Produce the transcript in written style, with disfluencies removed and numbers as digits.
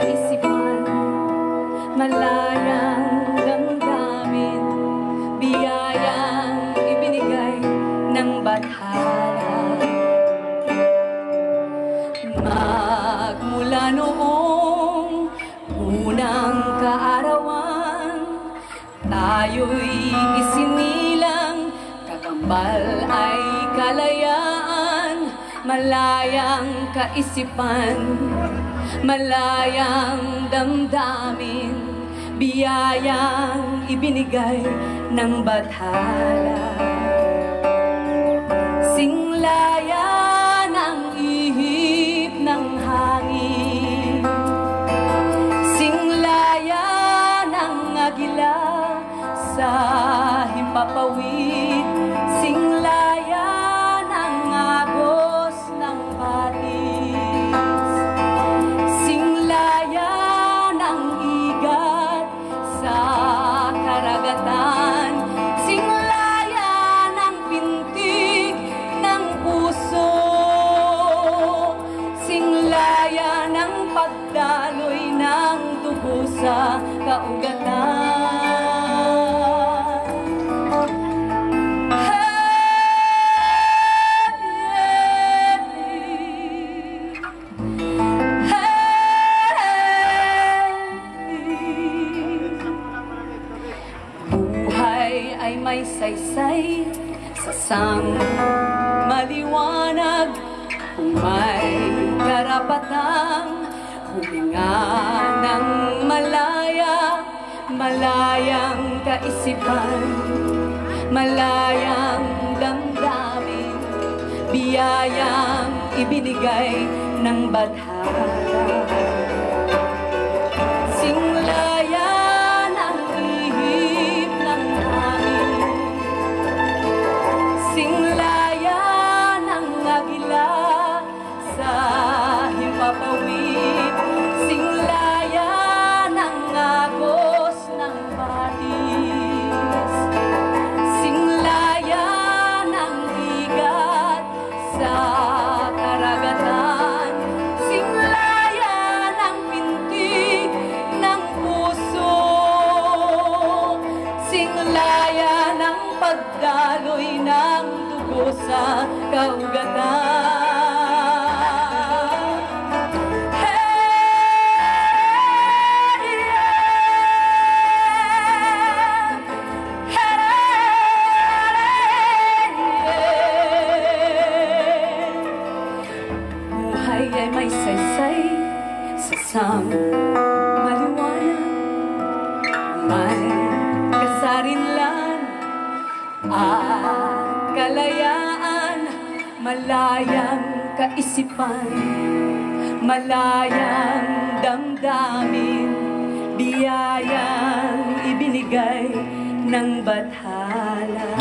kaisipan, malayang damdamin, biyayang ibinigay ng bathala. Magmula noong unang kaarawan, tayo'y isinilang, kakambal ay kalayaan, malayang kaisipan, malayang damdamin, biyayang ibinigay ng bathala. Singlaya ng ihip ng hangin, singlaya ng agila sa himpapawid, singlaya ng agos ng patis, singlaya ng igat sa karagatan, singlaya ng pintig ng puso, singlaya ng pagdaloy ng dugo sa kaugatan. Buhay ay may saysay sa sang maliwanag, kung may karapatang huminga ng malaya, malayang kaisipan, malayang damdamin, biyayang ibinigay ng bathala. Singlaya ng ihip ng hangin, singlaya ng agila sa himpapawid, singlaya ng agos ng patis, singlaya ng igat sa karagatan, singlaya ng pintig ng puso, singlaya ng pagdaloy ng dugo sa kaugatan. Buhay ay may saysay sa sang maliwanag, may kasarinlan at kalayaan, malayang kaisipan, malayang damdamin, biyayang ibinigay ng bathala.